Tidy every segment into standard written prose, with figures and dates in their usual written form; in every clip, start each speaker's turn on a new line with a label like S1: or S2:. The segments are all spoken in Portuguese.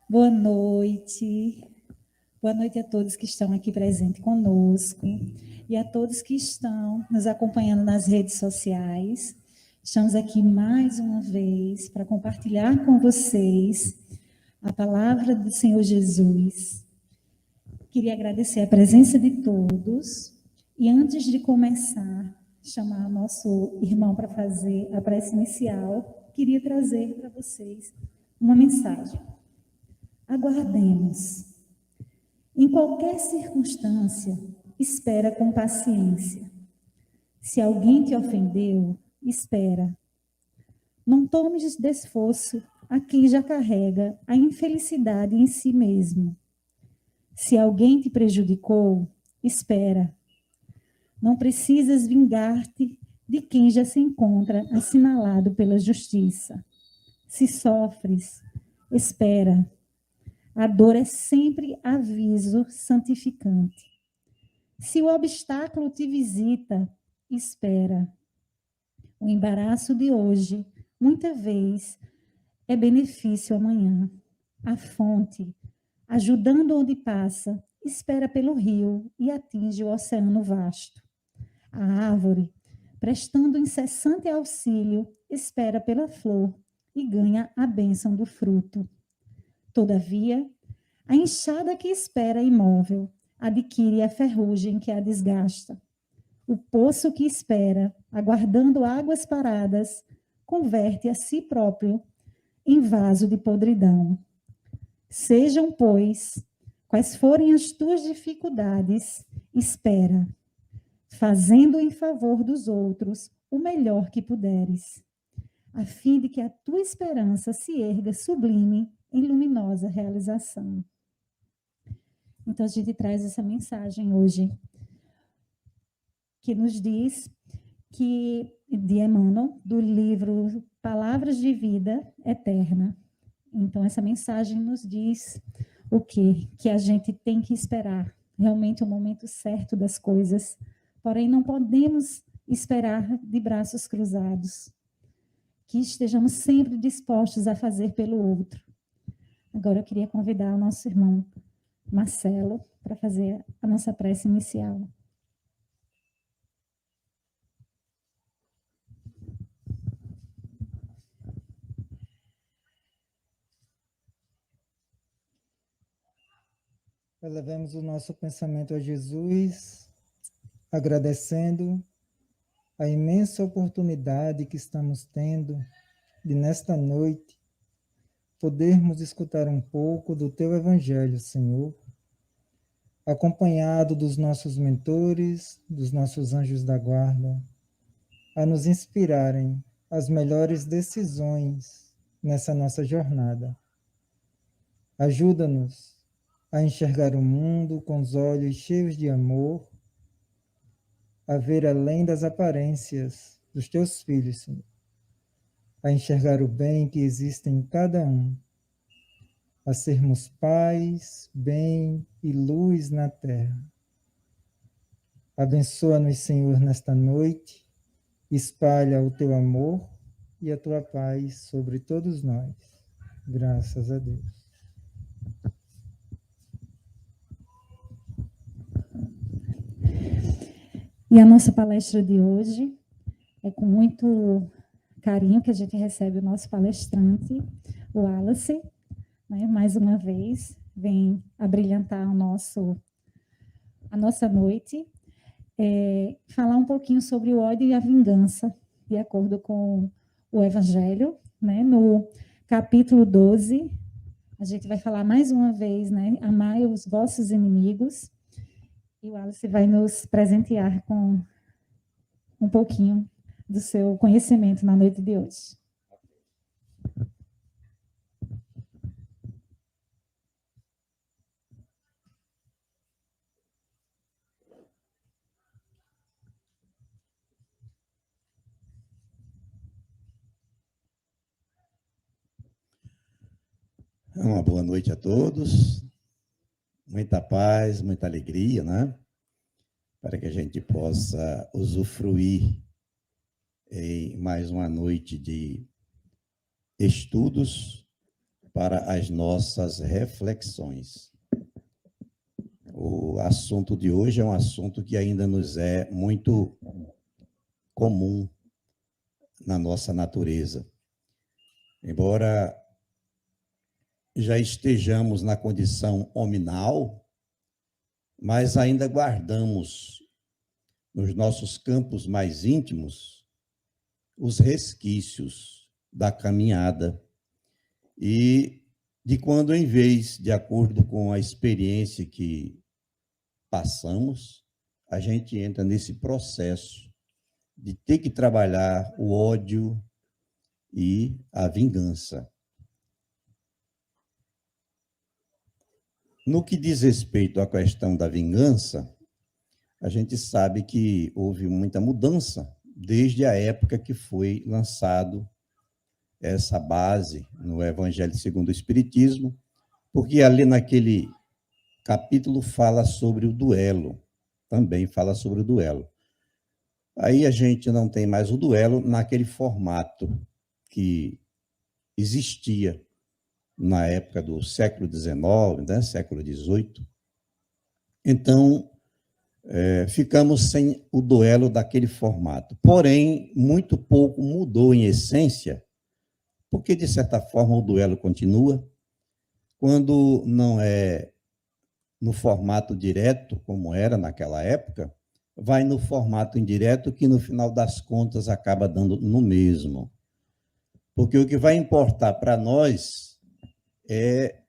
S1: Boa noite. Boa noite a todos que estão aqui presentes conosco e a todos que estão nos acompanhando nas redes sociais. Estamos aqui mais uma vez para compartilhar com vocês a palavra do Senhor Jesus. Queria agradecer a presença de todos e antes de começar, chamar nosso irmão para fazer a prece inicial, queria trazer para vocês uma mensagem. Aguardemos. Em qualquer circunstância, espera com paciência. Se alguém te ofendeu, espera. Não tomes de esforço a quem já carrega a infelicidade em si mesmo. Se alguém te prejudicou, espera. Não precisas vingar-te de quem já se encontra assinalado pela justiça. Se sofres, espera. A dor é sempre aviso santificante. Se o obstáculo te visita, espera. O embaraço de hoje, muita vez, é benefício amanhã. A fonte, ajudando onde passa, espera pelo rio e atinge o oceano vasto. A árvore, prestando incessante auxílio, espera pela flor e ganha a bênção do fruto. Todavia, a enxada que espera imóvel adquire a ferrugem que a desgasta. O poço que espera, aguardando águas paradas, converte a si próprio em vaso de podridão. Sejam, pois, quais forem as tuas dificuldades, espera, fazendo em favor dos outros o melhor que puderes, a fim de que a tua esperança se erga sublime em luminosa realização. Então, a gente traz essa mensagem hoje, que nos diz que, de Emmanuel, do livro Palavras de Vida Eterna. Então, essa mensagem nos diz o quê? Que a gente tem que esperar realmente o momento certo das coisas, porém não podemos esperar de braços cruzados, que estejamos sempre dispostos a fazer pelo outro. Agora eu queria convidar o nosso irmão Marcelo para fazer a nossa prece inicial.
S2: Elevemos o nosso pensamento a Jesus, agradecendo a imensa oportunidade que estamos tendo de, nesta noite, podermos escutar um pouco do Teu Evangelho, Senhor, acompanhado dos nossos mentores, dos nossos anjos da guarda, a nos inspirarem as melhores decisões nessa nossa jornada. Ajuda-nos a enxergar o mundo com os olhos cheios de amor, a ver além das aparências dos teus filhos, Senhor, a enxergar o bem que existe em cada um, a sermos paz, bem e luz na terra. Abençoa-nos, Senhor, nesta noite, espalha o teu amor e a tua paz sobre todos nós. Graças a Deus.
S1: E a nossa palestra de hoje é com muito carinho que a gente recebe o nosso palestrante, o Wallace, né? Mais uma vez, vem abrilhantar a nossa noite, falar um pouquinho sobre o ódio e a vingança, de acordo com o Evangelho, né? No capítulo 12, a gente vai falar mais uma vez, né? Amai os vossos inimigos. E o Wallace vai nos presentear com um pouquinho do seu conhecimento na noite de hoje.
S3: Uma boa noite a todos, muita paz, muita alegria, né? Para que a gente possa usufruir em mais uma noite de estudos para as nossas reflexões. O assunto de hoje é um assunto que ainda nos é muito comum na nossa natureza. Embora já estejamos na condição hominal, mas ainda guardamos nos nossos campos mais íntimos os resquícios da caminhada e de quando, em vez, de acordo com a experiência que passamos, a gente entra nesse processo de ter que trabalhar o ódio e a vingança. No que diz respeito à questão da vingança, a gente sabe que houve muita mudança desde a época que foi lançado essa base no Evangelho segundo o Espiritismo, porque ali naquele capítulo fala sobre o duelo, também fala sobre o duelo. Aí a gente não tem mais o duelo naquele formato que existia na época do século XIX, né, século XVIII. Então, ficamos sem o duelo daquele formato. Porém, muito pouco mudou em essência, porque, de certa forma, o duelo continua. Quando não é no formato direto, como era naquela época, vai no formato indireto, que, no final das contas, acaba dando no mesmo. Porque o que vai importar para nós é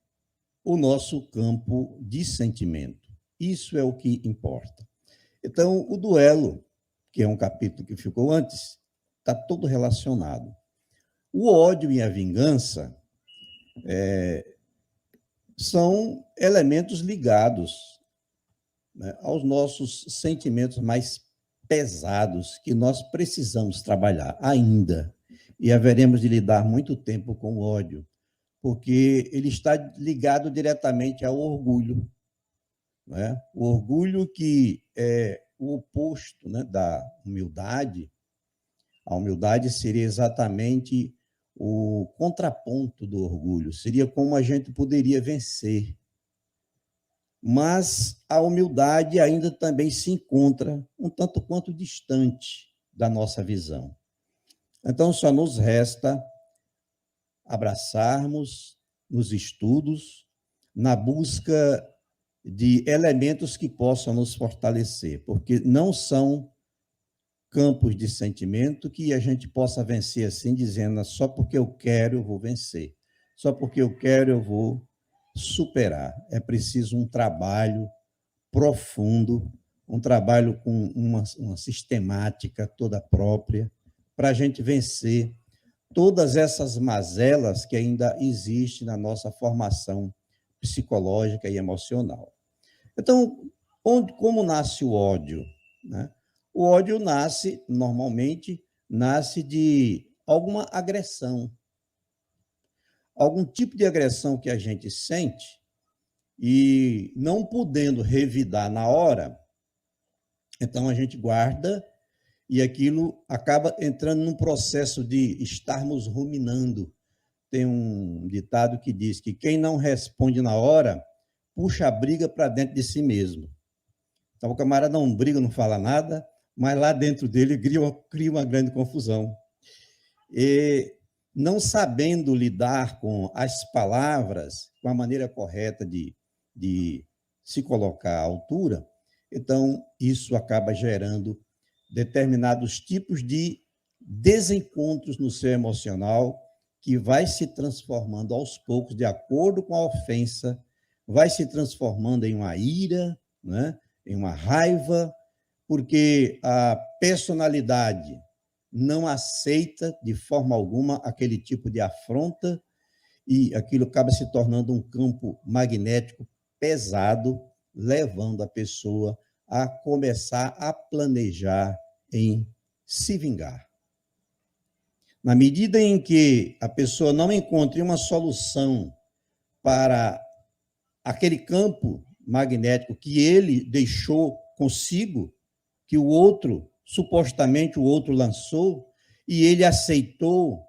S3: o nosso campo de sentimento. Isso é o que importa. Então, o duelo, que é um capítulo que ficou antes, está todo relacionado. O ódio e a vingança são elementos ligados, né, aos nossos sentimentos mais pesados, que nós precisamos trabalhar ainda. E haveremos de lidar muito tempo com o ódio, porque ele está ligado diretamente ao orgulho, né? O orgulho, que é o oposto, né, da humildade. A humildade seria exatamente o contraponto do orgulho, seria como a gente poderia vencer. Mas a humildade ainda também se encontra um tanto quanto distante da nossa visão. Então, só nos resta abraçarmos nos estudos, na busca de elementos que possam nos fortalecer, porque não são campos de sentimento que a gente possa vencer assim, dizendo só porque eu quero eu vou vencer, só porque eu quero eu vou superar. É preciso um trabalho profundo, um trabalho com uma sistemática toda própria, para a gente vencer todas essas mazelas que ainda existem na nossa formação psicológica e emocional. Então, como nasce o ódio, né? O ódio normalmente, nasce de alguma agressão, algum tipo de agressão que a gente sente e, não podendo revidar na hora, então a gente guarda e aquilo acaba entrando num processo de estarmos ruminando. Tem um ditado que diz que quem não responde na hora puxa a briga para dentro de si mesmo. Então, o camarada não briga, não fala nada, mas lá dentro dele cria uma grande confusão. E, não sabendo lidar com as palavras, com a maneira correta de se colocar à altura, então isso acaba gerando determinados tipos de desencontros no seu emocional, que vai se transformando aos poucos, de acordo com a ofensa, vai se transformando em uma ira, né? Em uma raiva, porque a personalidade não aceita de forma alguma aquele tipo de afronta, e aquilo acaba se tornando um campo magnético pesado, levando a pessoa a começar a planejar em se vingar. Na medida em que a pessoa não encontre uma solução para aquele campo magnético que ele deixou consigo, que o outro, supostamente o outro lançou, e ele aceitou,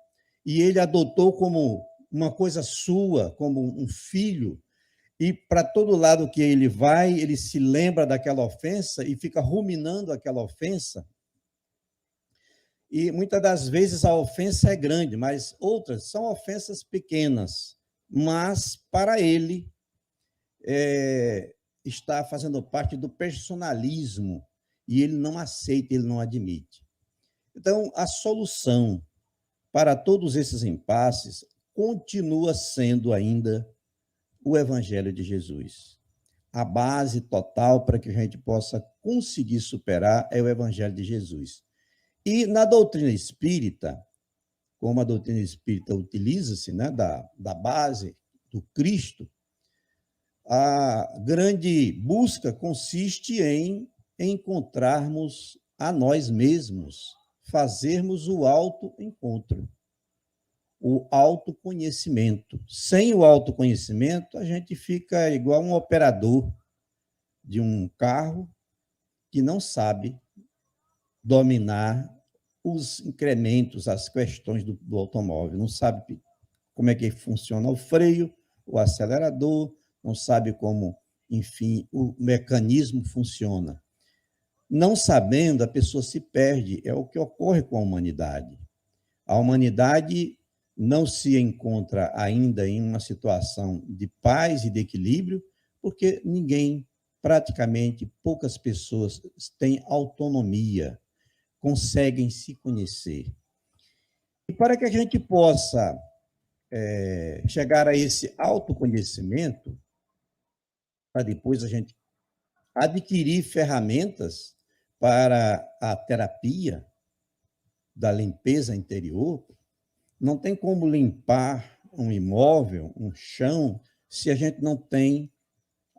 S3: e ele adotou como uma coisa sua, como um filho, e para todo lado que ele vai, ele se lembra daquela ofensa e fica ruminando aquela ofensa. E muitas das vezes a ofensa é grande, mas outras são ofensas pequenas, mas para ele está fazendo parte do personalismo e ele não aceita, ele não admite. Então, a solução para todos esses impasses continua sendo ainda o Evangelho de Jesus. A base total para que a gente possa conseguir superar é o Evangelho de Jesus. E na doutrina espírita, como a doutrina espírita utiliza-se, né, da base do Cristo, a grande busca consiste em encontrarmos a nós mesmos, fazermos o autoencontro, o autoconhecimento. Sem o autoconhecimento, a gente fica igual um operador de um carro que não sabe dominar os incrementos, as questões do automóvel, não sabe como é que funciona o freio, o acelerador, não sabe como, enfim, o mecanismo funciona. Não sabendo, a pessoa se perde, é o que ocorre com a humanidade. A humanidade não se encontra ainda em uma situação de paz e de equilíbrio, porque ninguém, praticamente poucas pessoas, têm autonomia, conseguem se conhecer. E para que a gente possa chegar a esse autoconhecimento, para depois a gente adquirir ferramentas para a terapia da limpeza interior, não tem como limpar um imóvel, um chão, se a gente não tem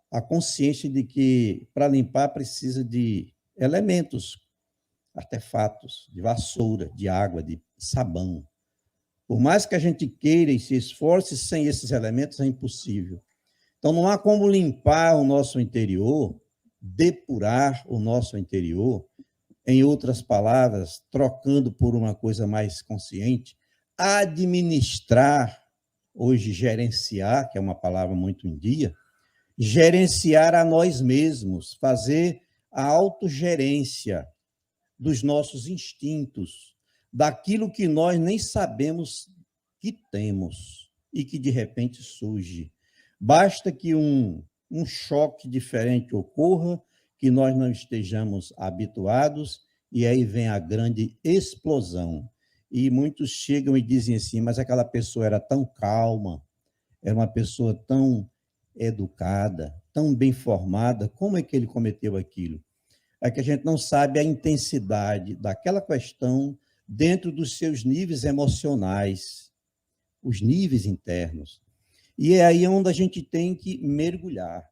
S3: a consciência de que para limpar precisa de elementos, artefatos, de vassoura, de água, de sabão. Por mais que a gente queira e se esforce, sem esses elementos é impossível. Então, não há como limpar o nosso interior, depurar o nosso interior, em outras palavras, trocando por uma coisa mais consciente, administrar, hoje gerenciar, que é uma palavra muito em dia, gerenciar a nós mesmos, fazer a autogerência dos nossos instintos, daquilo que nós nem sabemos que temos e que de repente surge. Basta que um choque diferente ocorra, que nós não estejamos habituados, e aí vem a grande explosão. E muitos chegam e dizem assim, mas aquela pessoa era tão calma, era uma pessoa tão educada, tão bem formada, como é que ele cometeu aquilo? É que a gente não sabe a intensidade daquela questão dentro dos seus níveis emocionais, os níveis internos. E é aí onde a gente tem que mergulhar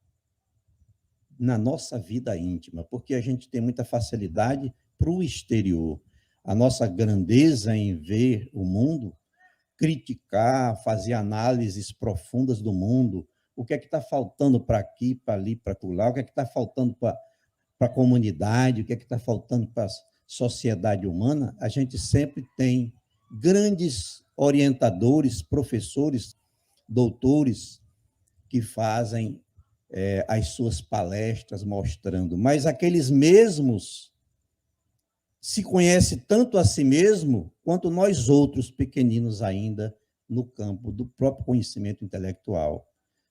S3: na nossa vida íntima, porque a gente tem muita facilidade para o exterior. A nossa grandeza em ver o mundo, criticar, fazer análises profundas do mundo, o que é que está faltando para aqui, para ali, para lá, o que é que está faltando para a comunidade, o que é que está faltando para a sociedade humana, a gente sempre tem grandes orientadores, professores, doutores, que fazem as suas palestras mostrando, mas aqueles mesmos se conhecem tanto a si mesmo quanto nós outros pequeninos ainda no campo do próprio conhecimento intelectual.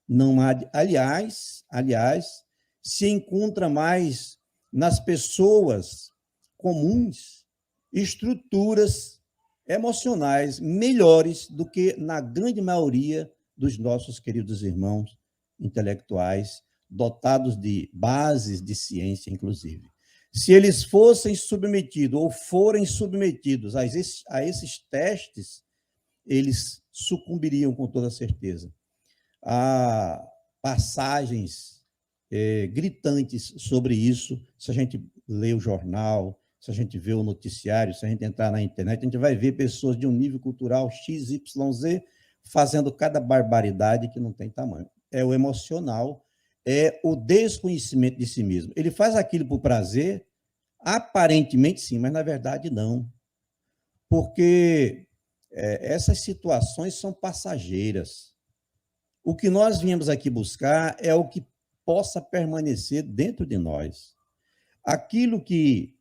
S3: Não há, aliás, se encontra mais nas pessoas comuns estruturas emocionais melhores do que na grande maioria dos nossos queridos irmãos intelectuais, dotados de bases de ciência, inclusive. Se eles fossem submetidos ou forem submetidos a esses testes, eles sucumbiriam com toda certeza. Há passagens gritantes sobre isso, se a gente lê o jornal, se a gente vê o noticiário, se a gente entrar na internet, a gente vai ver pessoas de um nível cultural XYZ fazendo cada barbaridade que não tem tamanho. É o emocional, é o desconhecimento de si mesmo. Ele faz aquilo por prazer, aparentemente sim, mas na verdade não. Porque essas situações são passageiras. O que nós viemos aqui buscar é o que possa permanecer dentro de nós. Aquilo que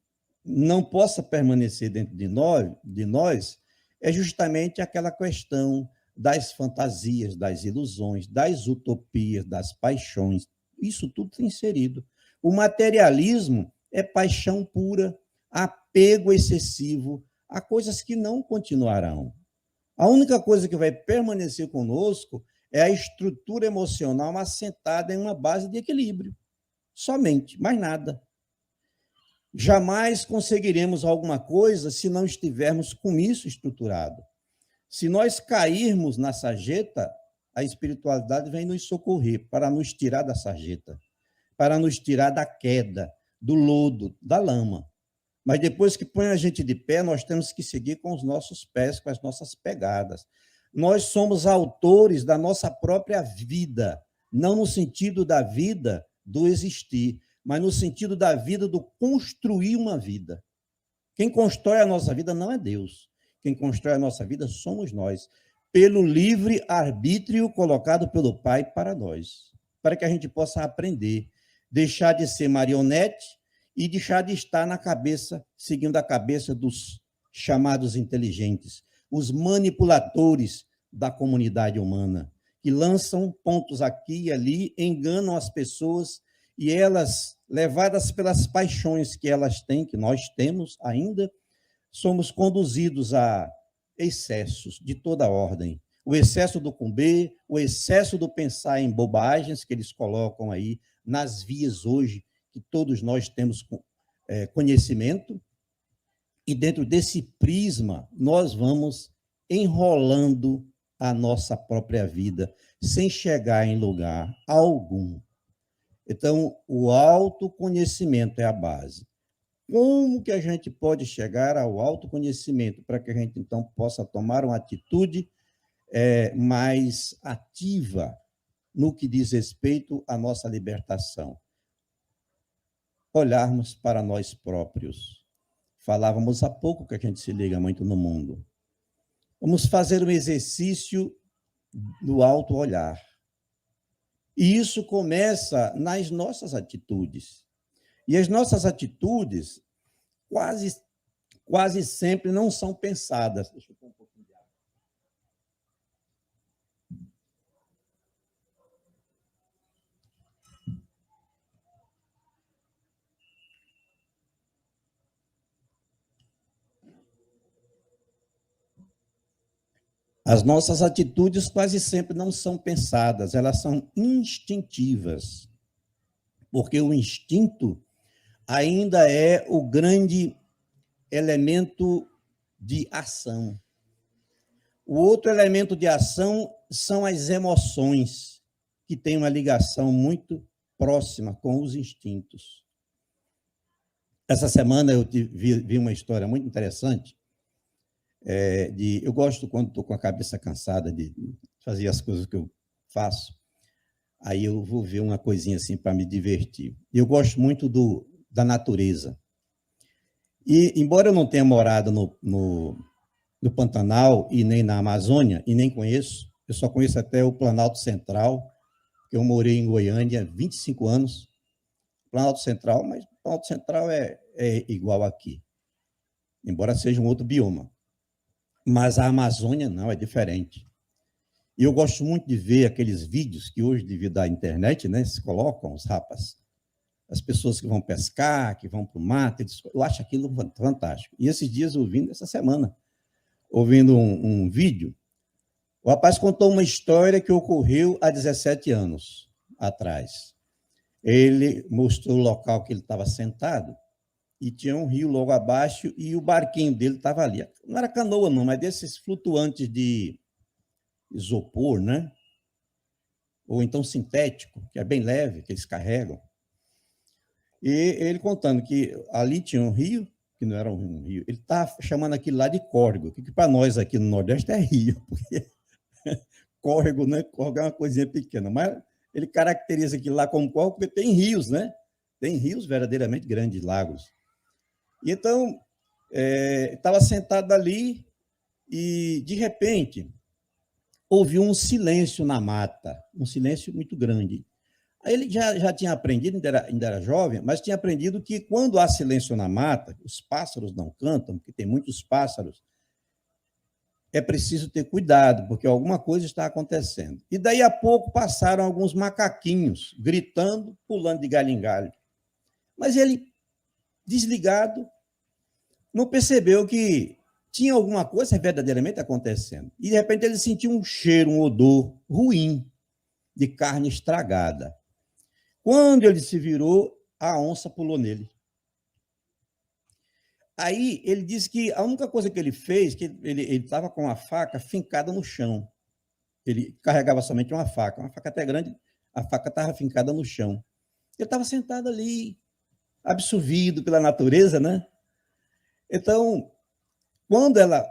S3: não possa permanecer dentro de nós é justamente aquela questão das fantasias, das ilusões, das utopias, das paixões. Isso tudo está inserido. O materialismo é paixão pura, apego excessivo a coisas que não continuarão. A única coisa que vai permanecer conosco é a estrutura emocional assentada em uma base de equilíbrio. Somente, mais nada. Jamais conseguiremos alguma coisa se não estivermos com isso estruturado. Se nós cairmos na sarjeta, a espiritualidade vem nos socorrer para nos tirar da sarjeta, para nos tirar da queda, do lodo, da lama. Mas depois que põe a gente de pé, nós temos que seguir com os nossos pés, com as nossas pegadas. Nós somos autores da nossa própria vida, não no sentido da vida do existir, mas no sentido da vida do construir uma vida. Quem constrói a nossa vida não é Deus. Quem constrói a nossa vida somos nós, pelo livre arbítrio colocado pelo Pai para nós, para que a gente possa aprender, deixar de ser marionete e deixar de estar na cabeça, seguindo a cabeça dos chamados inteligentes, os manipuladores da comunidade humana, que lançam pontos aqui e ali, enganam as pessoas e elas, levadas pelas paixões que elas têm, que nós temos ainda, somos conduzidos a excessos de toda ordem. O excesso do comer, o excesso do pensar em bobagens que eles colocam aí nas vias hoje, que todos nós temos conhecimento, e dentro desse prisma nós vamos enrolando a nossa própria vida, sem chegar em lugar algum. Então, o autoconhecimento é a base. Como que a gente pode chegar ao autoconhecimento para que a gente, então, possa tomar uma atitude mais ativa no que diz respeito à nossa libertação? Olharmos para nós próprios. Falávamos há pouco que a gente se liga muito no mundo. Vamos fazer um exercício do auto-olhar. E isso começa nas nossas atitudes. E as nossas atitudes quase sempre não são pensadas. Deixa eu pôr um pouquinho de água. As nossas atitudes quase sempre não são pensadas, elas são instintivas, porque o instinto ainda é o grande elemento de ação. O outro elemento de ação são as emoções, que têm uma ligação muito próxima com os instintos. Essa semana eu vi uma história muito interessante. Eu gosto, quando estou com a cabeça cansada de fazer as coisas que eu faço, aí eu vou ver uma coisinha assim para me divertir. Eu gosto muito da natureza. E, embora eu não tenha morado no Pantanal e nem na Amazônia, e nem conheço, eu só conheço até o Planalto Central, porque eu morei em Goiânia 25 anos, Planalto Central, mas o Planalto Central é igual aqui, embora seja um outro bioma. Mas a Amazônia não, é diferente. E eu gosto muito de ver aqueles vídeos que hoje, devido à internet, né, se colocam, os rapazes, as pessoas que vão pescar, que vão para o mato, eu acho aquilo fantástico. E esses dias, essa semana, ouvindo um vídeo, o rapaz contou uma história que ocorreu há 17 anos atrás. Ele mostrou o local que ele estava sentado, e tinha um rio logo abaixo, e o barquinho dele estava ali. Não era canoa, não, mas desses flutuantes de isopor, né? Ou então sintético, que é bem leve, que eles carregam. E ele contando que ali tinha um rio, que não era um rio, ele está chamando aquilo lá de córrego, que para nós aqui no Nordeste é rio, porque córrego, né? Córrego é uma coisinha pequena, mas ele caracteriza aquilo lá como córrego porque tem rios, né? Tem rios verdadeiramente grandes, lagos. E então, estava sentado ali, e, de repente, houve um silêncio na mata, um silêncio muito grande. Aí ele já tinha aprendido, ainda era jovem, mas tinha aprendido que quando há silêncio na mata, os pássaros não cantam, porque tem muitos pássaros, é preciso ter cuidado, porque alguma coisa está acontecendo. E daí a pouco passaram alguns macaquinhos, gritando, pulando de galho em galho. Mas ele, desligado, não percebeu que tinha alguma coisa verdadeiramente acontecendo. E, de repente, ele sentiu um cheiro, um odor ruim de carne estragada. Quando ele se virou, a onça pulou nele. Aí ele disse que a única coisa que ele fez, que ele estava com a faca fincada no chão. Ele carregava somente uma faca até grande, a faca estava fincada no chão. Ele estava sentado ali, absorvido pela natureza, né? Então, quando ela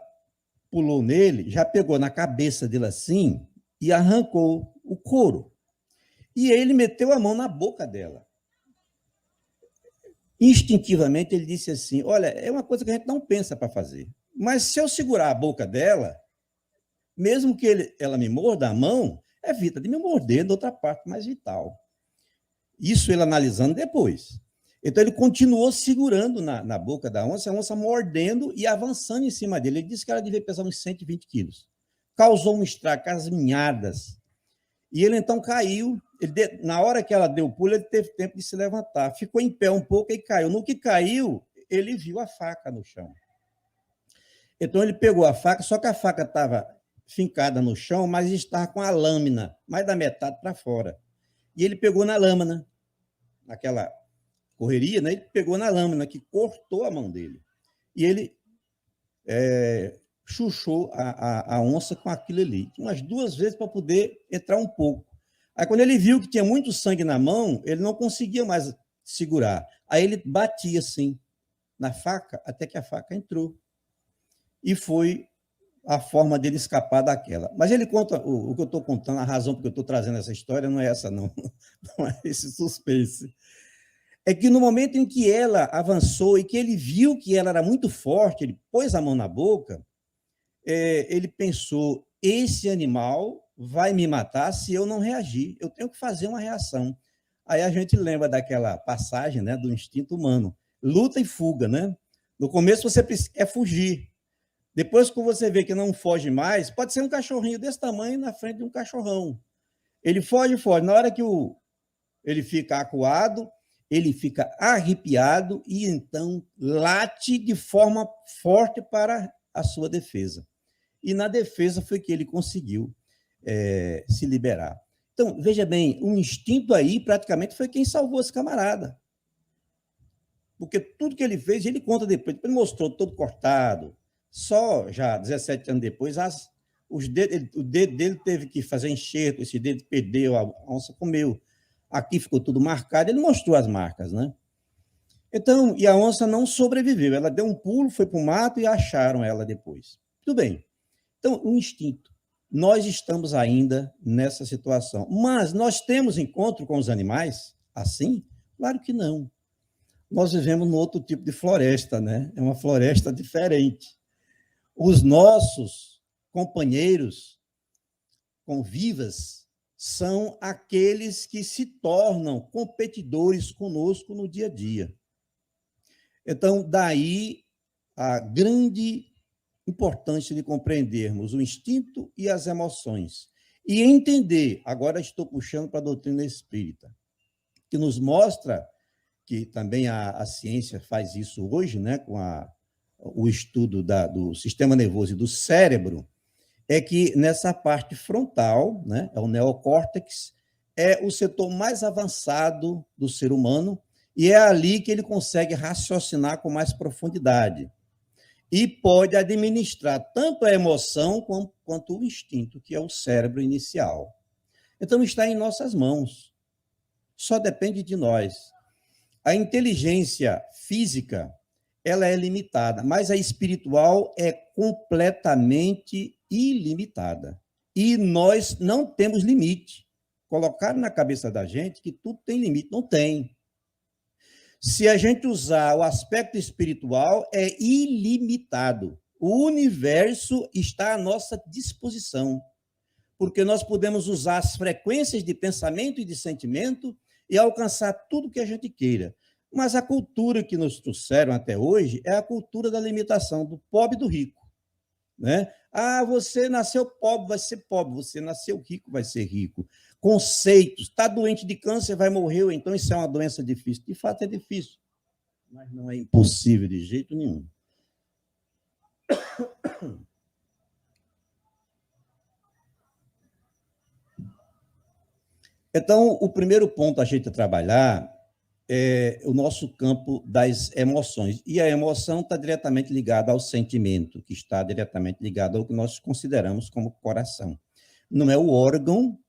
S3: pulou nele, já pegou na cabeça dele assim e arrancou o couro. E ele meteu a mão na boca dela. Instintivamente, ele disse assim, olha, é uma coisa que a gente não pensa para fazer, mas se eu segurar a boca dela, mesmo que ela me morda a mão, evita de me morder de outra parte mais vital. Isso ele analisando depois. Então, ele continuou segurando na boca da onça, a onça mordendo e avançando em cima dele. Ele disse que ela devia pesar uns 120 quilos. Causou um estrago, as minhadas. E ele, então, caiu. Na hora que ela deu o pulo, ele teve tempo de se levantar. Ficou em pé um pouco e caiu. No que caiu, ele viu a faca no chão. Então, ele pegou a faca, só que a faca estava fincada no chão, mas estava com a lâmina, mais da metade para fora. E ele pegou na lâmina, naquela correria, né? Ele pegou na lâmina, que cortou a mão dele. E ele chuchou a onça com aquilo ali. Umas 2 vezes para poder entrar um pouco. Aí, quando ele viu que tinha muito sangue na mão, ele não conseguia mais segurar. Aí ele batia assim na faca, até que a faca entrou. E foi a forma dele escapar daquela. Mas ele conta, o que eu estou contando, a razão porque eu estou trazendo essa história não é essa, não. Não é esse suspense. É que no momento em que ela avançou e que ele viu que ela era muito forte, ele pôs a mão na boca, ele pensou, esse animal vai me matar se eu não reagir, eu tenho que fazer uma reação. Aí a gente lembra daquela passagem, né, do instinto humano, luta e fuga, né? No começo você quer fugir, depois que você vê que não foge mais, pode ser um cachorrinho desse tamanho na frente de um cachorrão. Ele foge, na hora que ele fica acuado, ele fica arrepiado e, então, late de forma forte para a sua defesa. E, na defesa, foi que ele conseguiu se liberar. Então, veja bem, o instinto aí, praticamente, foi quem salvou esse camarada. Porque tudo que ele fez, ele conta depois. Ele mostrou todo cortado. Só, já 17 anos depois, o dedo dele teve que fazer enxerto, esse dedo perdeu, a onça comeu. Aqui ficou tudo marcado, ele mostrou as marcas, né? Então, e a onça não sobreviveu, ela deu um pulo, foi para o mato e acharam ela depois. Tudo bem. Então, o instinto. Nós estamos ainda nessa situação. Mas nós temos encontro com os animais assim? Claro que não. Nós vivemos num outro tipo de floresta, né? É uma floresta diferente. Os nossos companheiros convivas são aqueles que se tornam competidores conosco no dia a dia. Então, daí a grande importância de compreendermos o instinto e as emoções. E entender, agora estou puxando para a doutrina espírita, que nos mostra, que também a ciência faz isso hoje, né, com o estudo do sistema nervoso e do cérebro, é que nessa parte frontal, né, é o neocórtex, é o setor mais avançado do ser humano, e é ali que ele consegue raciocinar com mais profundidade. E pode administrar tanto a emoção quanto o instinto, que é o cérebro inicial. Então, está em nossas mãos. Só depende de nós. A inteligência física, ela é limitada, mas a espiritual é completamente ilimitada. E nós não temos limite. Colocaram na cabeça da gente que tudo tem limite. Não tem. Se a gente usar o aspecto espiritual, é ilimitado. O universo está à nossa disposição, porque nós podemos usar as frequências de pensamento e de sentimento e alcançar tudo que a gente queira. Mas a cultura que nos trouxeram até hoje é a cultura da limitação, do pobre e do rico, né? Ah, você nasceu pobre, vai ser pobre. Você nasceu rico, vai ser rico. Conceitos. Está doente de câncer, vai morrer. Então, isso é uma doença difícil. De fato, é difícil. Mas não é impossível de jeito nenhum. Então, o primeiro ponto a gente trabalhar é o nosso campo das emoções. E a emoção está diretamente ligada ao sentimento, que está diretamente ligado ao que nós consideramos como coração. Não é o órgão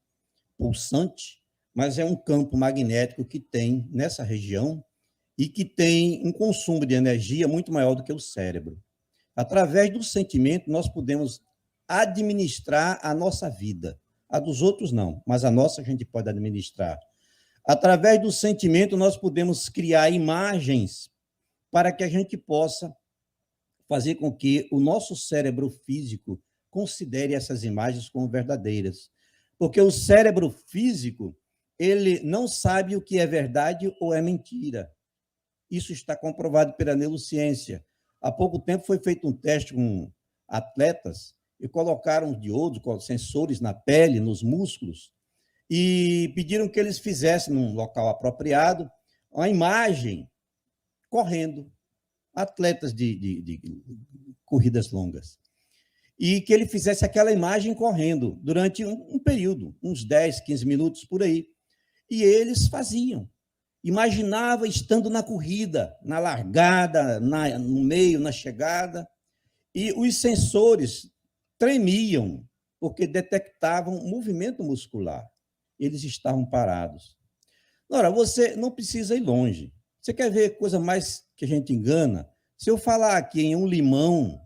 S3: pulsante, mas é um campo magnético que tem nessa região e que tem um consumo de energia muito maior do que o cérebro. Através do sentimento, nós podemos administrar a nossa vida. A dos outros, não, mas a nossa a gente pode administrar. Através do sentimento, nós podemos criar imagens para que a gente possa fazer com que o nosso cérebro físico considere essas imagens como verdadeiras. Porque o cérebro físico, ele não sabe o que é verdade ou é mentira. Isso está comprovado pela neurociência. Há pouco tempo foi feito um teste com atletas e colocaram diodos, sensores na pele, nos músculos, e pediram que eles fizessem, num local apropriado, uma imagem correndo, atletas de corridas longas, e que ele fizesse aquela imagem correndo durante um período, uns 10, 15 minutos por aí. E eles faziam. Imaginava estando na corrida, na largada, no meio, na chegada, e os sensores tremiam, porque detectavam movimento muscular. Eles estavam parados. Ora, você não precisa ir longe. Você quer ver coisa mais que a gente engana? Se eu falar aqui em um limão,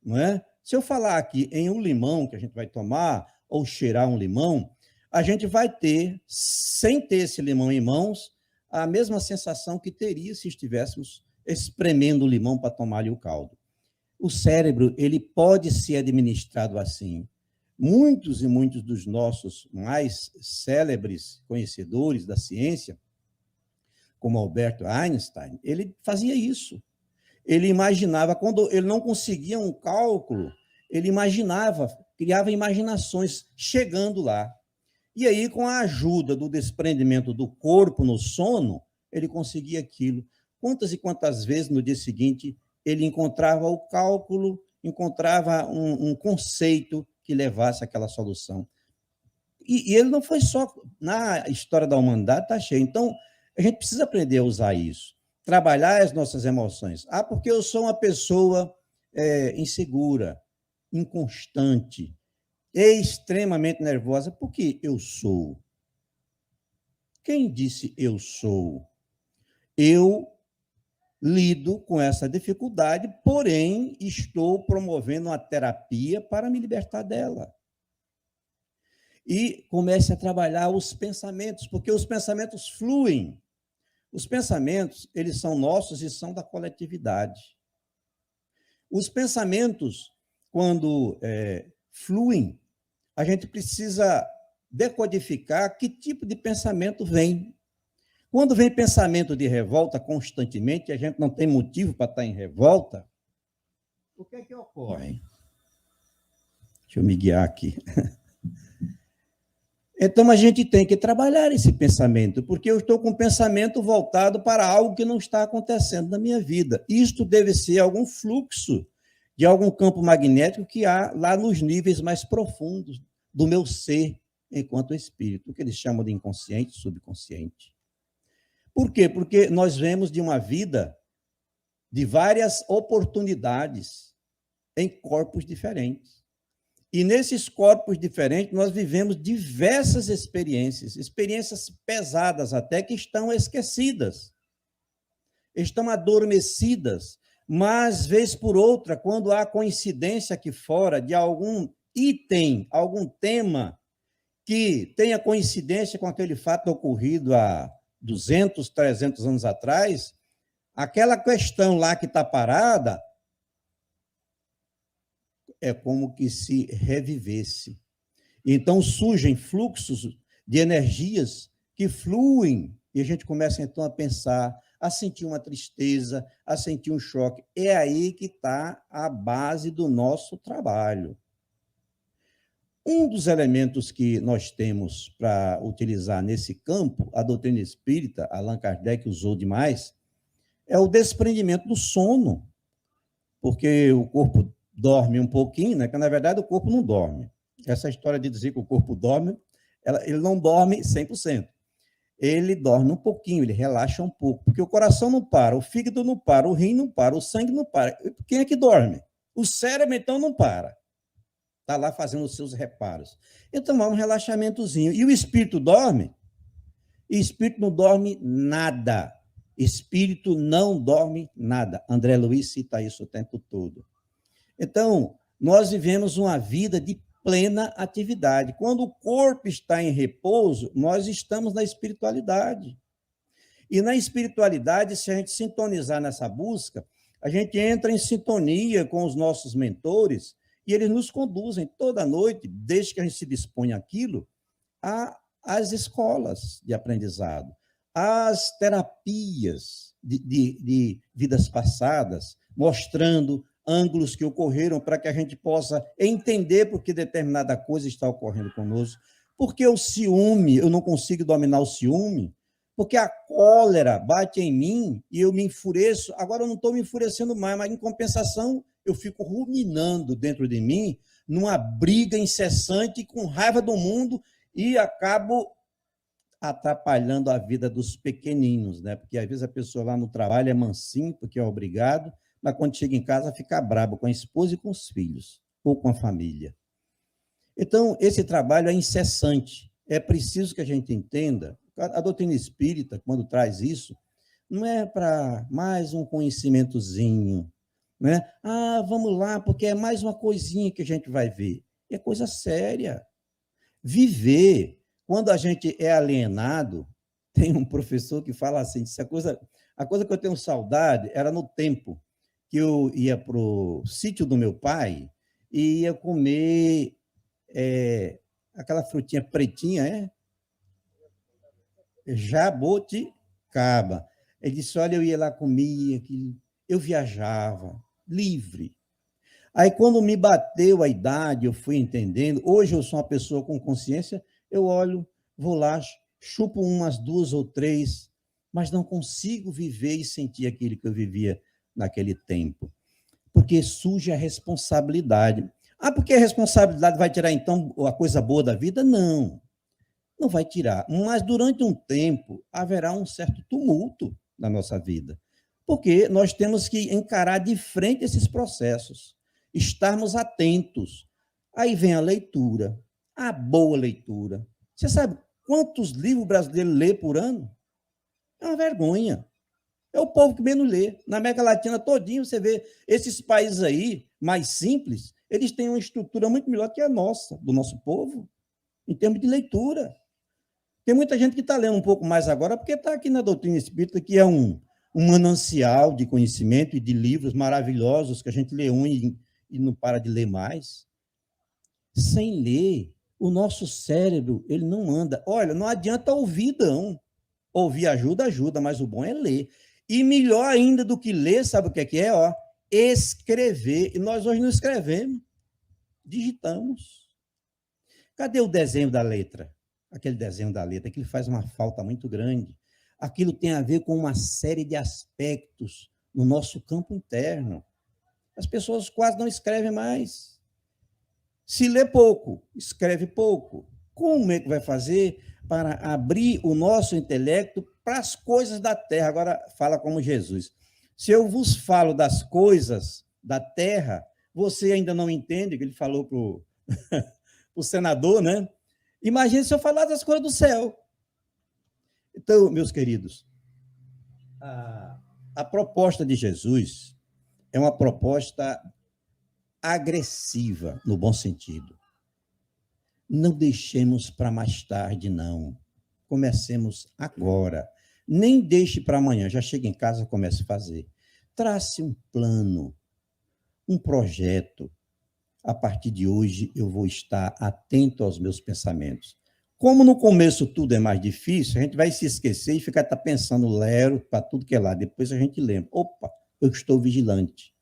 S3: não é? Se eu falar aqui em um limão que a gente vai tomar, ou cheirar um limão, a gente vai ter, sem ter esse limão em mãos, a mesma sensação que teria se estivéssemos espremendo o limão para tomar ali o caldo. O cérebro, ele pode ser administrado assim. Muitos e muitos dos nossos mais célebres conhecedores da ciência, como Albert Einstein, ele fazia isso. Ele imaginava, quando ele não conseguia um cálculo, ele imaginava, criava imaginações chegando lá. E aí, com a ajuda do desprendimento do corpo no sono, ele conseguia aquilo. Quantas e quantas vezes no dia seguinte ele encontrava o cálculo, encontrava um conceito que levasse àquela solução. E ele não foi só na história da humanidade, está cheio. Então, a gente precisa aprender a usar isso, trabalhar as nossas emoções. Ah, porque eu sou uma pessoa insegura, inconstante, extremamente nervosa. Por que eu sou? Quem disse eu sou? Eu lido com essa dificuldade, porém estou promovendo uma terapia para me libertar dela. E comece a trabalhar os pensamentos, porque os pensamentos fluem. Os pensamentos, eles são nossos e são da coletividade. Os pensamentos, quando fluem, a gente precisa decodificar que tipo de pensamento vem. Quando vem pensamento de revolta constantemente, a gente não tem motivo para estar em revolta, o que é que ocorre? Deixa eu me guiar aqui. Então, a gente tem que trabalhar esse pensamento, porque eu estou com um pensamento voltado para algo que não está acontecendo na minha vida. Isto deve ser algum fluxo de algum campo magnético que há lá nos níveis mais profundos do meu ser enquanto espírito, o que eles chamam de inconsciente, subconsciente. Por quê? Porque nós vemos de uma vida de várias oportunidades em corpos diferentes. E nesses corpos diferentes, nós vivemos diversas experiências pesadas até que estão esquecidas, estão adormecidas, mas, vez por outra, quando há coincidência aqui fora de algum item, algum tema que tenha coincidência com aquele fato ocorrido há 200, 300 anos atrás, aquela questão lá que está parada é como que se revivesse. Então surgem fluxos de energias que fluem, e a gente começa então a pensar, a sentir uma tristeza, a sentir um choque. É aí que está a base do nosso trabalho. Um dos elementos que nós temos para utilizar nesse campo, a doutrina espírita, Allan Kardec usou demais, é o desprendimento do sono, porque o corpo dorme um pouquinho, né? Que na verdade o corpo não dorme. Essa história de dizer que o corpo dorme, ele não dorme 100%. Ele dorme um pouquinho, ele relaxa um pouco, porque o coração não para, o fígado não para, o rim não para, o sangue não para. Quem é que dorme? O cérebro, então, não para. Está lá fazendo os seus reparos. Então, há um relaxamentozinho. E o espírito dorme? E o espírito não dorme nada. Espírito não dorme nada. André Luiz cita isso o tempo todo. Então, nós vivemos uma vida de plena atividade. Quando o corpo está em repouso, nós estamos na espiritualidade. E na espiritualidade, se a gente sintonizar nessa busca, a gente entra em sintonia com os nossos mentores e eles nos conduzem toda noite, desde que a gente se dispõe àquilo, às escolas de aprendizado, às terapias de vidas passadas, mostrando ângulos que ocorreram para que a gente possa entender por que determinada coisa está ocorrendo conosco. Porque o ciúme, eu não consigo dominar o ciúme, porque a cólera bate em mim e eu me enfureço. Agora eu não estou me enfurecendo mais, mas em compensação eu fico ruminando dentro de mim numa briga incessante com raiva do mundo e acabo atrapalhando a vida dos pequeninos, né? Porque às vezes a pessoa lá no trabalho é mansinho, porque é obrigado, mas quando chega em casa fica brabo com a esposa e com os filhos, ou com a família. Então, esse trabalho é incessante. É preciso que a gente entenda, a doutrina espírita, quando traz isso, não é para mais um conhecimentozinho, né? Ah, vamos lá, porque é mais uma coisinha que a gente vai ver. É coisa séria. Viver, quando a gente é alienado, tem um professor que fala assim, a coisa que eu tenho saudade era no tempo que eu ia para o sítio do meu pai e ia comer aquela frutinha pretinha, jaboticaba. Ele disse, olha, eu ia lá, comia, eu viajava, livre. Aí, quando me bateu a idade, eu fui entendendo, hoje eu sou uma pessoa com consciência, eu olho, vou lá, chupo umas 2 ou 3, mas não consigo viver e sentir aquilo que eu vivia naquele tempo, porque surge a responsabilidade. Ah, porque a responsabilidade vai tirar, então, a coisa boa da vida? Não, não vai tirar, mas durante um tempo haverá um certo tumulto na nossa vida, porque nós temos que encarar de frente esses processos, estarmos atentos. Aí vem a leitura, a boa leitura. Você sabe quantos livros brasileiros lê por ano? É uma vergonha. É o povo que menos lê. Na América Latina todinho, você vê esses países aí, mais simples, eles têm uma estrutura muito melhor que a nossa, do nosso povo, em termos de leitura. Tem muita gente que está lendo um pouco mais agora, porque está aqui na doutrina espírita, que é um manancial de conhecimento e de livros maravilhosos, que a gente lê um e não para de ler mais. Sem ler, o nosso cérebro, ele não anda. Olha, não adianta ouvir, não. Ouvir ajuda, mas o bom é ler. E melhor ainda do que ler, sabe o que é? Escrever. E nós hoje não escrevemos, digitamos. Cadê o desenho da letra? Aquele desenho da letra, que faz uma falta muito grande. Aquilo tem a ver com uma série de aspectos no nosso campo interno. As pessoas quase não escrevem mais. Se lê pouco, escreve pouco. Como é que vai fazer para abrir o nosso intelecto para as coisas da terra? Agora, fala como Jesus. Se eu vos falo das coisas da terra, você ainda não entende, que ele falou para o senador, né? Imagine se eu falar das coisas do céu. Então, meus queridos, a proposta de Jesus é uma proposta agressiva, no bom sentido. Não deixemos para mais tarde, não. Comecemos agora. Nem deixe para amanhã. Já chega em casa, comece a fazer. Trace um plano, um projeto. a partir de hoje eu vou estar atento aos meus pensamentos. Como no começo tudo é mais difícil, a gente vai se esquecer e ficar pensando lero para tudo que é lá. Depois a gente lembra, opa, eu estou vigilante.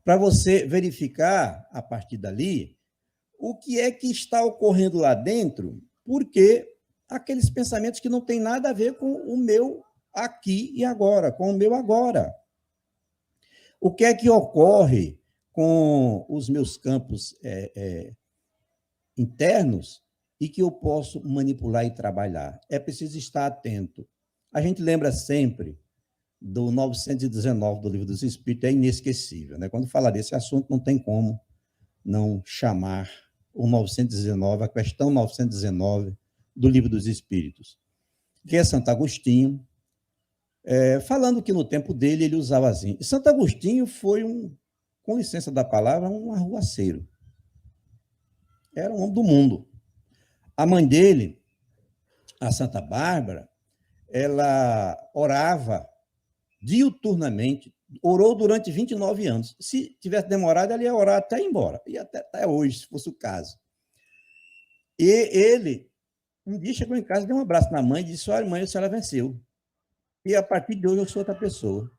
S3: Para você verificar, a partir dali, o que é que está ocorrendo lá dentro, porque aqueles pensamentos que não têm nada a ver com o meu aqui e agora, com o meu agora. O que é que ocorre com os meus campos internos e que eu posso manipular e trabalhar? É preciso estar atento. A gente lembra sempre do 919 do Livro dos Espíritos, é inesquecível, né? Quando falar desse assunto, não tem como não chamar o 919, a questão 919 do Livro dos Espíritos, que é Santo Agostinho, falando que no tempo dele ele usava assim. E Santo Agostinho foi com licença da palavra, um arruaceiro. Era um homem do mundo. A mãe dele, a Santa Bárbara, ela orava diuturnamente, orou durante 29 anos. Se tivesse demorado, ela ia orar até ir embora, e até hoje, se fosse o caso. E ele, um dia chegou em casa, deu um abraço na mãe e disse: olha, mãe, a senhora venceu. E a partir de hoje eu sou outra pessoa.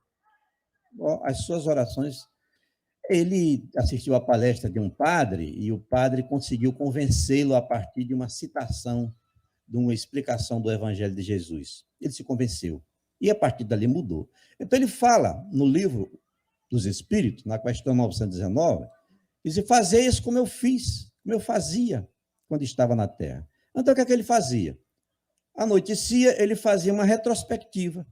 S3: As suas orações... Ele assistiu à palestra de um padre e o padre conseguiu convencê-lo a partir de uma citação, de uma explicação do Evangelho de Jesus. Ele se convenceu. E a partir dali mudou. Então ele fala no Livro dos Espíritos, na questão 919, diz: fazei isso como eu fiz, como eu fazia quando estava na Terra. Então o que é que ele fazia? Anoitecia, ele fazia uma retrospectiva.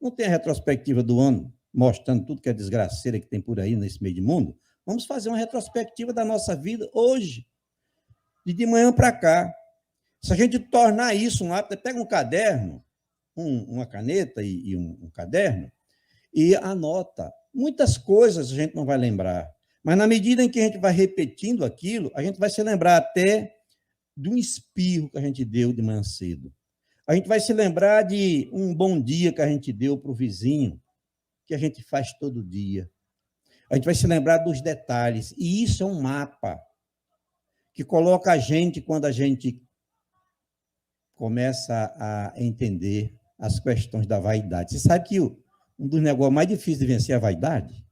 S3: Não tem a retrospectiva do ano, mostrando tudo que é desgraceira que tem por aí nesse meio de mundo? Vamos fazer uma retrospectiva da nossa vida hoje, de manhã para cá. Se a gente tornar isso um hábito, pega um caderno, uma caneta e um caderno, e anota. Muitas coisas a gente não vai lembrar, mas na medida em que a gente vai repetindo aquilo, a gente vai se lembrar até de um espirro que a gente deu de manhã cedo. A gente vai se lembrar de um bom dia que a gente deu para o vizinho, que a gente faz todo dia. A gente vai se lembrar dos detalhes. E isso é um mapa que coloca a gente, quando a gente começa a entender as questões da vaidade. Você sabe que um dos negócios mais difíceis de vencer é a vaidade?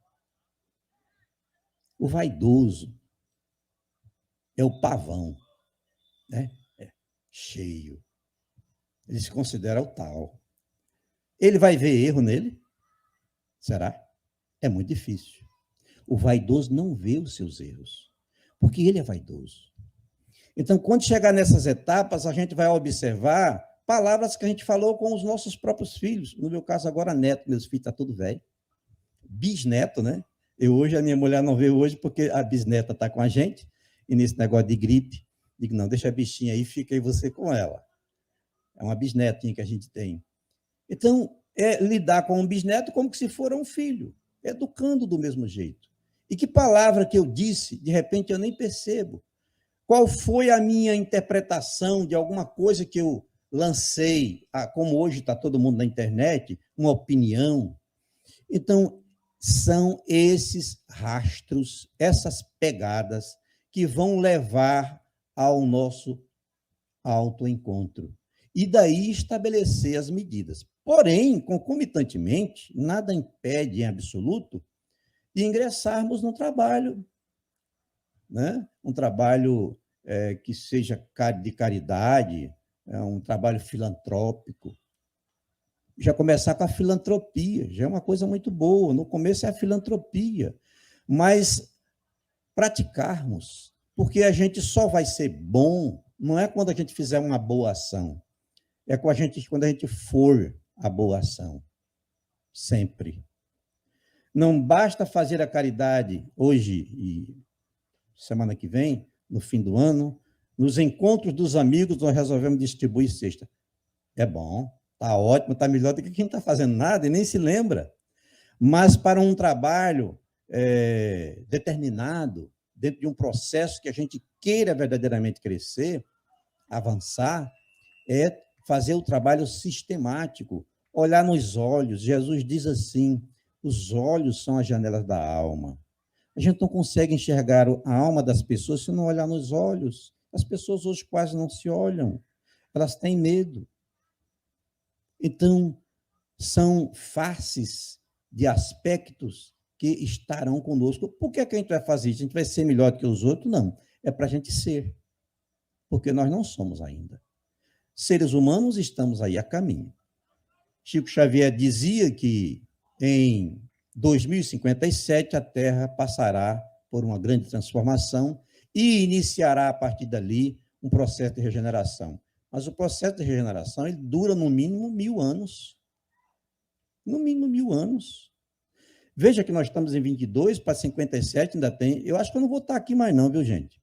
S3: O vaidoso é o pavão, né? Cheio. Ele se considera o tal. Ele vai ver erro nele? Será? É muito difícil. O vaidoso não vê os seus erros, porque ele é vaidoso. Então, quando chegar nessas etapas, a gente vai observar palavras que a gente falou com os nossos próprios filhos. No meu caso, agora, neto. Meus filhos estão tudo velho. Bisneto, né? A minha mulher não veio hoje porque a bisneta está com a gente, e nesse negócio de gripe, digo, não, deixa a bichinha aí, fica aí você com ela. É uma bisnetinha que a gente tem. Então, lidar com um bisneto como se for um filho, educando do mesmo jeito. E que palavra que eu disse, de repente eu nem percebo. Qual foi a minha interpretação de alguma coisa que eu lancei, como hoje está todo mundo na internet, uma opinião. Então, são esses rastros, essas pegadas que vão levar ao nosso autoencontro. E daí estabelecer as medidas. Porém, concomitantemente, nada impede, em absoluto, de ingressarmos no trabalho, né? Um trabalho que seja de caridade, um trabalho filantrópico. Já começar com a filantropia, já é uma coisa muito boa. No começo é a filantropia, mas praticarmos, porque a gente só vai ser bom, não é quando a gente fizer uma boa ação, é quando a gente for a boa ação, sempre. Não basta fazer a caridade hoje e semana que vem, no fim do ano, nos encontros dos amigos, nós resolvemos distribuir cesta. É bom, está ótimo, está melhor do que quem não está fazendo nada e nem se lembra. Mas para um trabalho determinado, dentro de um processo que a gente queira verdadeiramente crescer, avançar, é fazer o trabalho sistemático, olhar nos olhos. Jesus diz assim: os olhos são as janelas da alma. A gente não consegue enxergar a alma das pessoas se não olhar nos olhos. As pessoas hoje quase não se olham. Elas têm medo. Então, são faces de aspectos que estarão conosco. Por que a gente vai fazer isso? A gente vai ser melhor do que os outros? Não. É para a gente ser. Porque nós não somos ainda. Seres humanos estamos aí a caminho. Chico Xavier dizia que em 2057 a Terra passará por uma grande transformação e iniciará a partir dali um processo de regeneração. Mas o processo de regeneração ele dura no mínimo 1000 anos. No mínimo 1000 anos. Veja que nós estamos em 22 para 57, ainda tem. Eu acho que eu não vou estar aqui mais, não, viu, gente?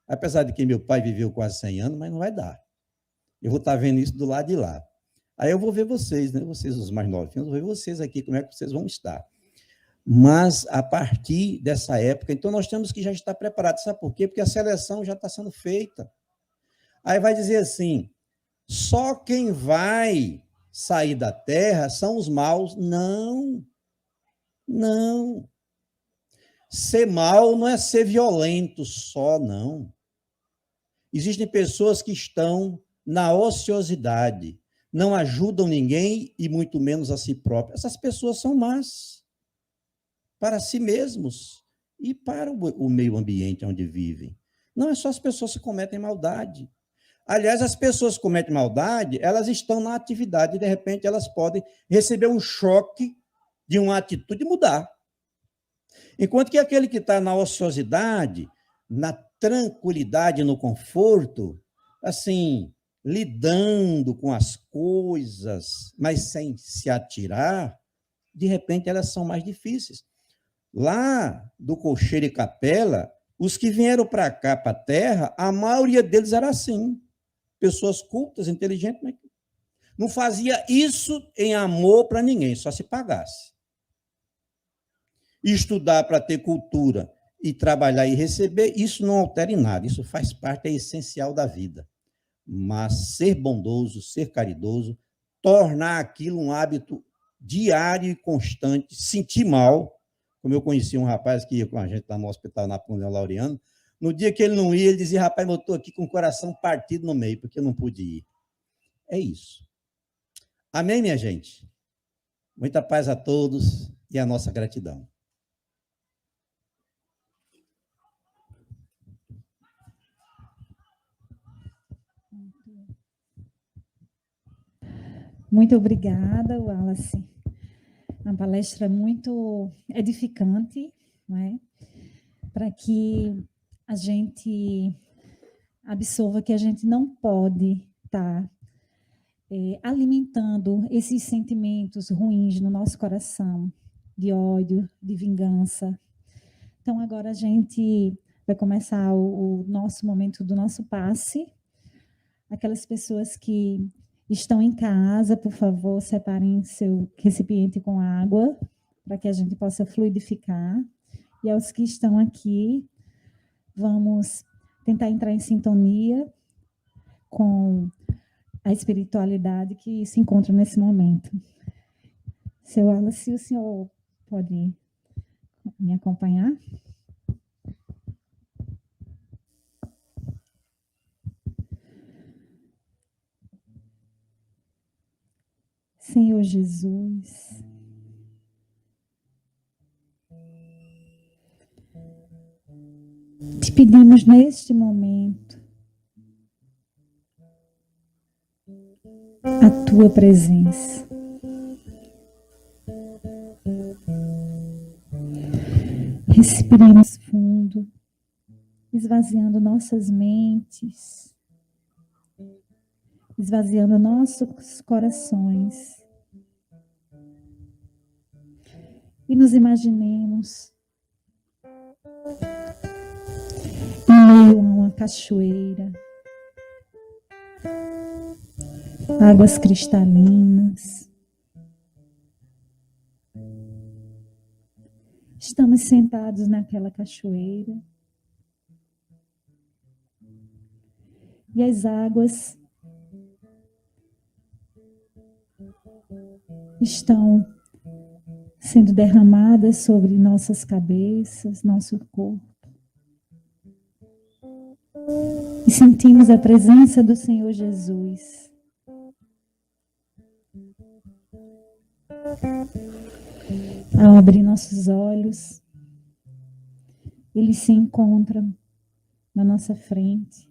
S3: Apesar de que meu pai viveu quase 100 anos, mas não vai dar. Eu vou estar vendo isso do lado de lá. Aí eu vou ver vocês, né? Vocês, os mais novinhos, eu vou ver vocês aqui, como é que vocês vão estar. Mas, a partir dessa época, então nós temos que já estar preparados. Sabe por quê? Porque a seleção já está sendo feita. Aí vai dizer assim, só quem vai sair da terra são os maus. Não, não. Ser mal não é ser violento só, não. Existem pessoas que estão na ociosidade, não ajudam ninguém e muito menos a si próprias. Essas pessoas são más para si mesmos e para o meio ambiente onde vivem. Não é só as pessoas que cometem maldade. Aliás, as pessoas que cometem maldade, elas estão na atividade e, de repente, elas podem receber um choque de uma atitude e mudar. Enquanto que aquele que está na ociosidade, na tranquilidade, no conforto, assim, lidando com as coisas, mas sem se atirar, de repente elas são mais difíceis. Lá do Cocheiro e Capela, os que vieram para cá, para a terra, a maioria deles era assim. Pessoas cultas, inteligentes, mas não fazia isso em amor para ninguém, só se pagasse. Estudar para ter cultura e trabalhar e receber, isso não altera em nada, isso faz parte, é essencial da vida. Mas ser bondoso, ser caridoso, tornar aquilo um hábito diário e constante, sentir mal, como eu conheci um rapaz que ia com a gente lá no hospital Napoleão Laureano, no dia que ele não ia, ele dizia, rapaz, eu estou aqui com o coração partido no meio, porque eu não pude ir. É isso. Amém, minha gente? Muita paz a todos e a nossa gratidão.
S1: Muito obrigada, Wallace. Uma palestra muito edificante, não é? Para que a gente absorva que a gente não pode estar alimentando esses sentimentos ruins no nosso coração, de ódio, de vingança. Então, agora a gente vai começar o nosso momento do nosso passe. Aquelas pessoas que estão em casa, por favor, separem seu recipiente com água, para que a gente possa fluidificar. E aos que estão aqui, vamos tentar entrar em sintonia com a espiritualidade que se encontra nesse momento. Seu Wallace, o senhor pode me acompanhar? Senhor Jesus, te pedimos neste momento a tua presença. Respiremos fundo, esvaziando nossas mentes, esvaziando nossos corações. E nos imaginemos em meio a uma cachoeira, águas cristalinas. Estamos sentados naquela cachoeira e as águas estão sendo derramadas sobre nossas cabeças, nosso corpo. E sentimos a presença do Senhor Jesus. Ao abrir nossos olhos, Ele se encontra na nossa frente.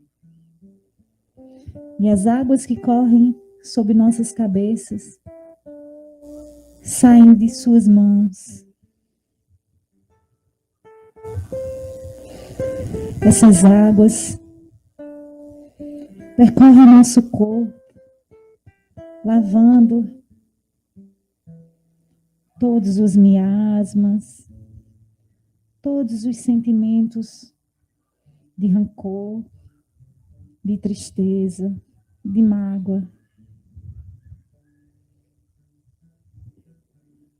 S1: E as águas que correm sobre nossas cabeças saem de suas mãos. Essas águas percorrem nosso corpo, lavando todos os miasmas, todos os sentimentos de rancor, de tristeza, de mágoa.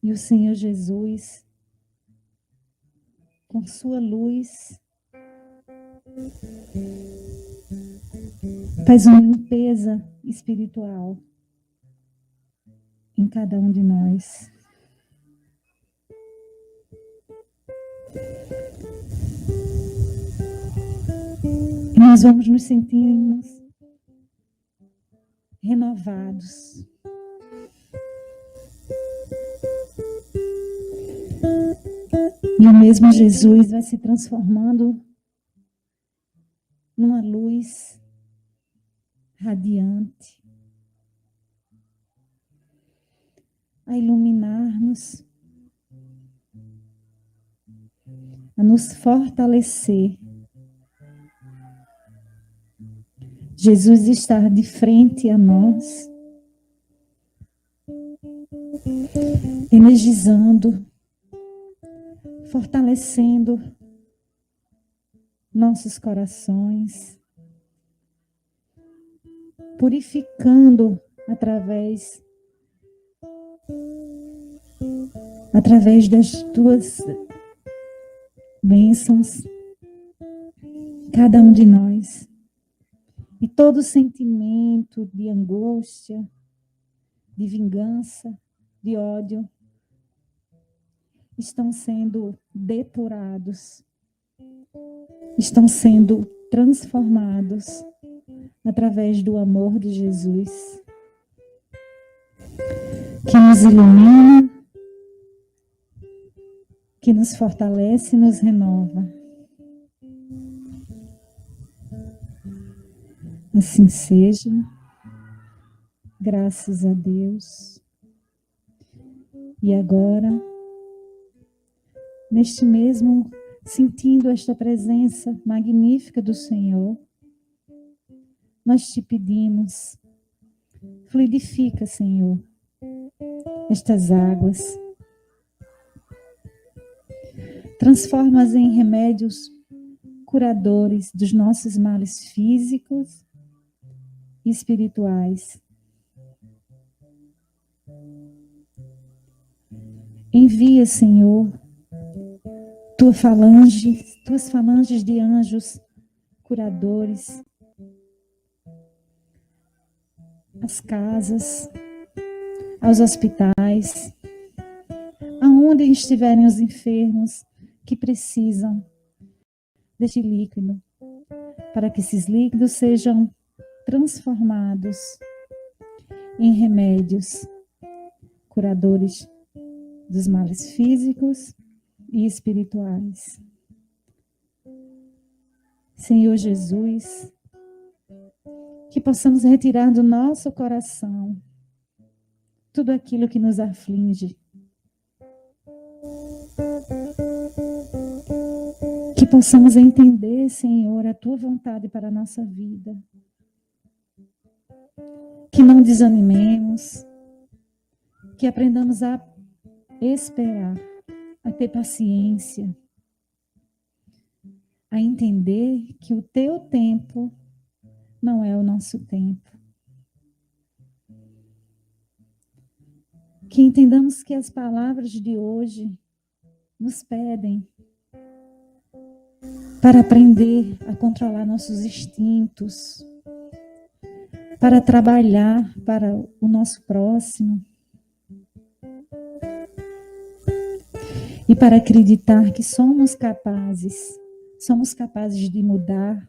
S1: E o Senhor Jesus, com sua luz, faz uma limpeza espiritual em cada um de nós. E nós vamos nos sentir renovados. E o mesmo Jesus vai se transformando numa luz radiante, a iluminar-nos, a nos fortalecer. Jesus está de frente a nós, energizando, fortalecendo nossos corações, purificando através das tuas bênçãos, cada um de nós. E todo sentimento de angústia, de vingança, de ódio, estão sendo depurados, estão sendo transformados através do amor de Jesus, que nos ilumina, que nos fortalece e nos renova. Assim seja, graças a Deus. E agora, neste mesmo, sentindo esta presença magnífica do Senhor, nós te pedimos, fluidifica, Senhor, estas águas, transforma-as em remédios curadores dos nossos males físicos e espirituais. Envia, Senhor, tuas falanges de anjos curadores, às casas, aos hospitais, aonde estiverem os enfermos que precisam deste líquido, para que esses líquidos sejam transformados em remédios curadores dos males físicos e espirituais. Senhor Jesus, que possamos retirar do nosso coração tudo aquilo que nos aflige, que possamos entender, Senhor, a Tua vontade para a nossa vida, que não desanimemos, que aprendamos a esperar, a ter paciência, a entender que o Teu tempo não é o nosso tempo. Que entendamos que as palavras de hoje nos pedem para aprender a controlar nossos instintos, para trabalhar para o nosso próximo, e para acreditar que somos capazes de mudar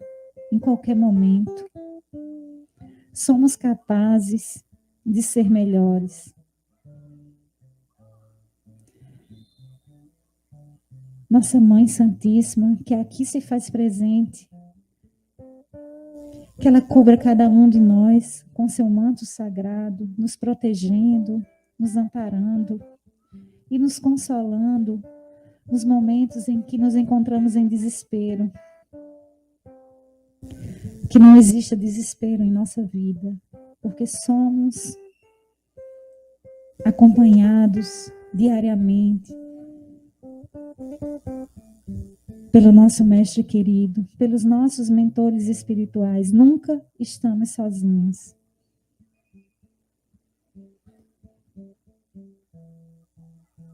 S1: em qualquer momento. Somos capazes de ser melhores. Nossa Mãe Santíssima, que aqui se faz presente, que ela cubra cada um de nós com seu manto sagrado, nos protegendo, nos amparando e nos consolando nos momentos em que nos encontramos em desespero. Que não exista desespero em nossa vida, porque somos acompanhados diariamente pelo nosso Mestre querido, pelos nossos mentores espirituais. Nunca estamos sozinhos.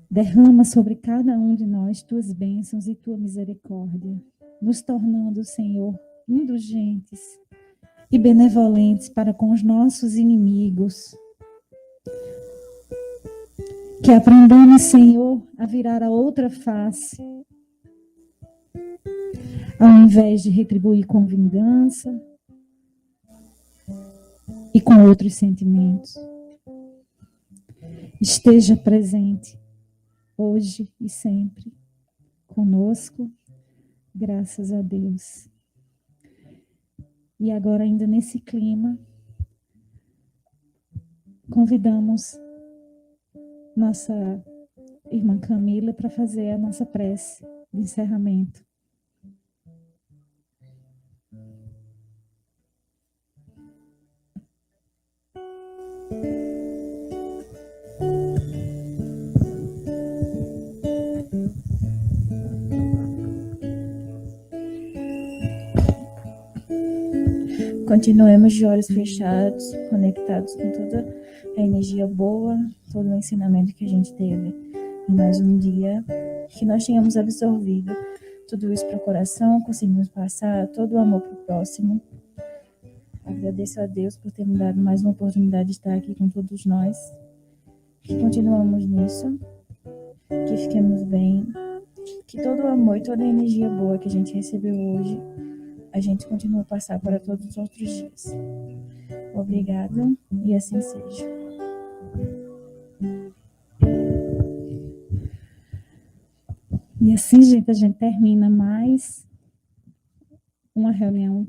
S1: Derrama sobre cada um de nós tuas bênçãos e tua misericórdia, nos tornando, Senhor, indulgentes e benevolentes para com os nossos inimigos. Que aprendamos, Senhor, a virar a outra face, ao invés de retribuir com vingança e com outros sentimentos. Esteja presente hoje e sempre conosco, graças a Deus. E agora, ainda nesse clima, convidamos nossa irmã Camila para fazer a nossa prece de encerramento.
S4: Continuemos de olhos fechados, conectados com toda a energia boa, todo o ensinamento que a gente teve em mais um dia, que nós tenhamos absorvido tudo isso para o coração, conseguimos passar todo o amor para o próximo. Agradeço a Deus por ter me dado mais uma oportunidade de estar aqui com todos nós, que continuamos nisso, que fiquemos bem, que todo o amor e toda a energia boa que a gente recebeu hoje, a gente continua a passar para todos os outros dias. Obrigada e assim seja.
S1: E assim, gente, a gente termina mais uma reunião,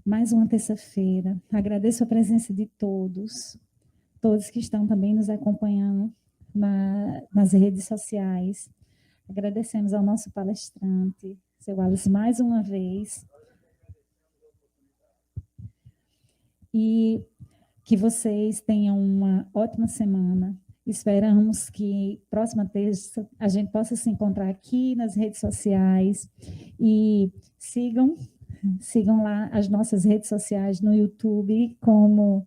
S1: mais uma terça-feira. Agradeço a presença de todos que estão também nos acompanhando nas redes sociais. Agradecemos ao nosso palestrante, seu Alice, mais uma vez. E que vocês tenham uma ótima semana. Esperamos que próxima terça a gente possa se encontrar aqui nas redes sociais e sigam lá as nossas redes sociais no YouTube, como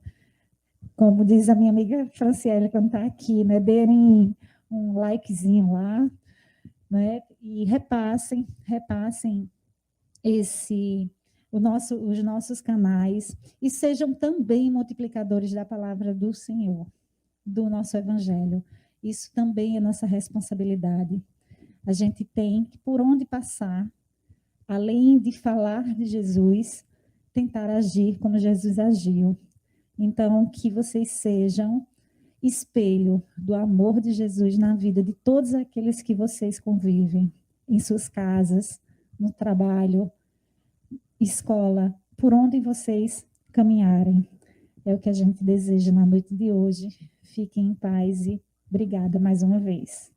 S1: diz a minha amiga Franciele quando está aqui, né? Derem um likezinho lá, né? E repassem os nossos canais e sejam também multiplicadores da palavra do Senhor, do nosso Evangelho. Isso também é nossa responsabilidade. A gente tem, por onde passar, além de falar de Jesus, tentar agir como Jesus agiu. Então, que vocês sejam espelho do amor de Jesus na vida de todos aqueles que vocês convivem, em suas casas, no trabalho, escola, por onde vocês caminharem. É o que a gente deseja na noite de hoje. Fiquem em paz e obrigada mais uma vez.